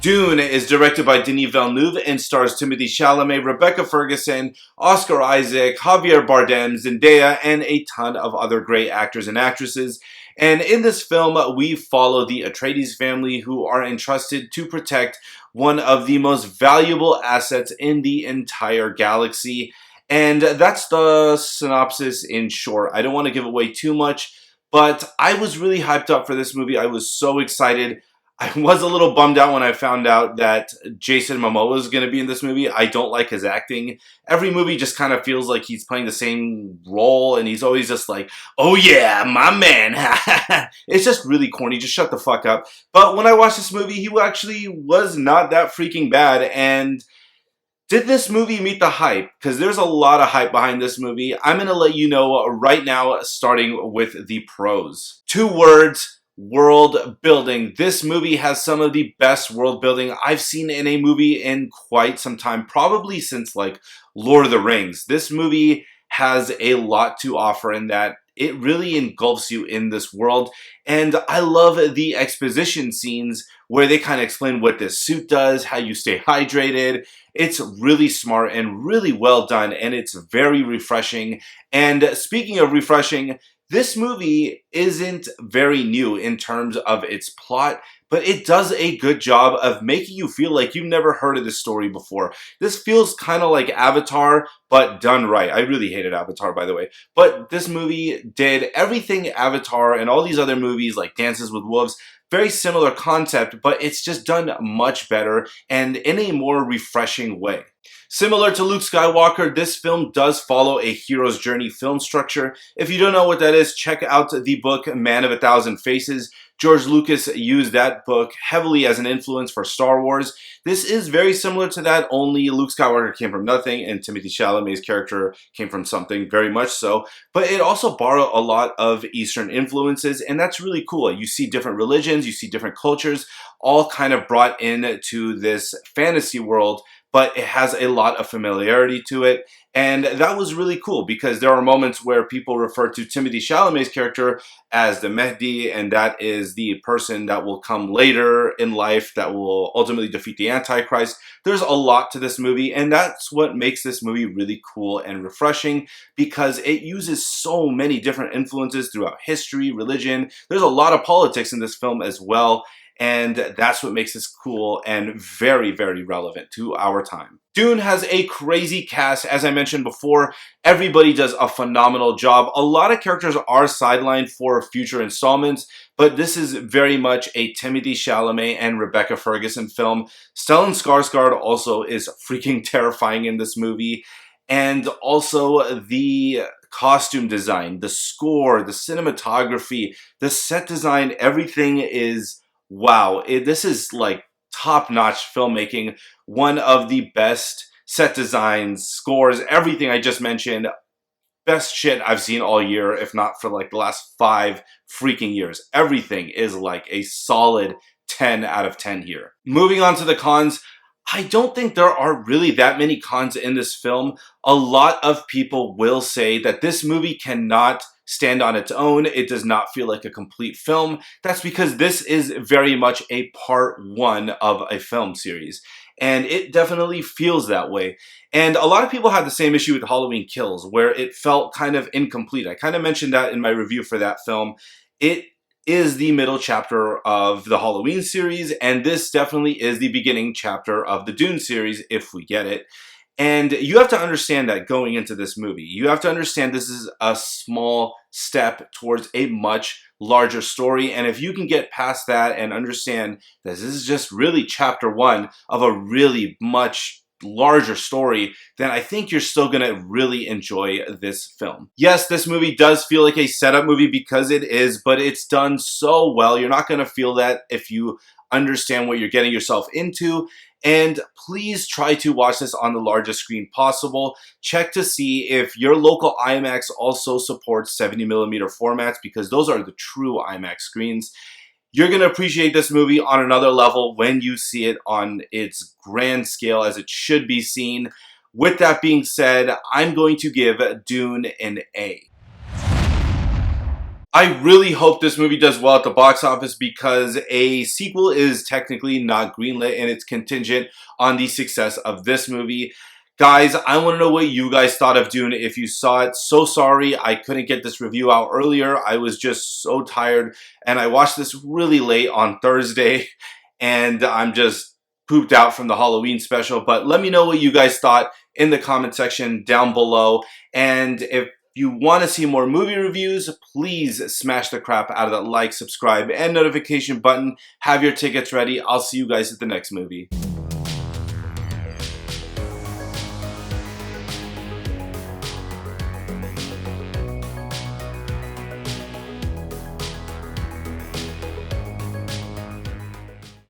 Dune is directed by Denis Villeneuve and stars Timothée Chalamet, Rebecca Ferguson, Oscar Isaac, Javier Bardem, Zendaya, and a ton of other great actors and actresses. And in this film, we follow the Atreides family who are entrusted to protect one of the most valuable assets in the entire galaxy. And that's the synopsis in short. I don't want to give away too much, but I was really hyped up for this movie. I was so excited. I was a little bummed out when I found out that Jason Momoa is going to be in this movie. I don't like his acting. Every movie just kind of feels like he's playing the same role, and he's always just like, oh yeah, my man. It's just really corny. Just shut the fuck up. But when I watched this movie, he actually was not that freaking bad, and did this movie meet the hype? Because there's a lot of hype behind this movie. I'm going to let you know right now, starting with the pros. 2 words: world building. This movie has some of the best world building I've seen in a movie in quite some time, probably since like Lord of the Rings. This movie has a lot to offer in that it really engulfs you in this world, and I love the exposition scenes where they kind of explain what this suit does, how you stay hydrated. It's really smart and really well done, and it's very refreshing. And speaking of refreshing, this movie isn't very new in terms of its plot, but it does a good job of making you feel like you've never heard of this story before. This feels kind of like Avatar, but done right. I really hated Avatar, by the way. But this movie did everything Avatar and all these other movies like Dances with Wolves, very similar concept, but it's just done much better and in a more refreshing way. Similar to Luke Skywalker, this film does follow a hero's journey film structure. If you don't know what that is, check out the book Man of a Thousand Faces. George Lucas used that book heavily as an influence for Star Wars. This is very similar to that, only Luke Skywalker came from nothing and Timothée Chalamet's character came from something, very much so. But it also borrowed a lot of Eastern influences, and that's really cool. You see different religions, you see different cultures, all kind of brought into this fantasy world, but it has a lot of familiarity to it. And that was really cool because there are moments where people refer to Timothée Chalamet's character as the Mehdi, and that is the person that will come later in life that will ultimately defeat the Antichrist. There's a lot to this movie, and that's what makes this movie really cool and refreshing because it uses so many different influences throughout history, religion. There's a lot of politics in this film as well. And that's what makes this cool and very, very relevant to our time. Dune has a crazy cast, as I mentioned before. Everybody does a phenomenal job. A lot of characters are sidelined for future installments, but this is very much a Timothée Chalamet and Rebecca Ferguson film. Stellan Skarsgård also is freaking terrifying in this movie. And also the costume design, the score, the cinematography, the set design, everything is wow. This is like top-notch filmmaking, one of the best set designs, scores, everything I just mentioned. Best shit I've seen all year, if not for like the last 5 freaking years. Everything is like a solid 10 out of 10 here. Moving on to the cons, I don't think there are really that many cons in this film. A lot of people will say that this movie cannot stand on its own. It does not feel like a complete film. That's because this is very much a part 1 of a film series. And it definitely feels that way. And a lot of people had the same issue with Halloween Kills, where it felt kind of incomplete. I kind of mentioned that in my review for that film. It is the middle chapter of the Halloween series, and this definitely is the beginning chapter of the Dune series, if we get it. And you have to understand that going into this movie. You have to understand this is a small step towards a much larger story. And if you can get past that and understand that this is just really chapter 1 of a really much larger story, then I think you're still going to really enjoy this film. Yes, this movie does feel like a setup movie because it is, but it's done so well. You're not going to feel that if you understand what you're getting yourself into. And please try to watch this on the largest screen possible. Check to see if your local IMAX also supports 70mm formats, because those are the true IMAX screens. You're going to appreciate this movie on another level when you see it on its grand scale as it should be seen. With that being said, I'm going to give Dune an A. I really hope this movie does well at the box office because a sequel is technically not greenlit and it's contingent on the success of this movie. Guys, I want to know what you guys thought of Dune if you saw it. So sorry I couldn't get this review out earlier. I was just so tired and I watched this really late on Thursday and I'm just pooped out from the Halloween special. But let me know what you guys thought in the comment section down below. And if you want to see more movie reviews, please smash the crap out of that like, subscribe, and notification button. Have your tickets ready. I'll see you guys at the next movie.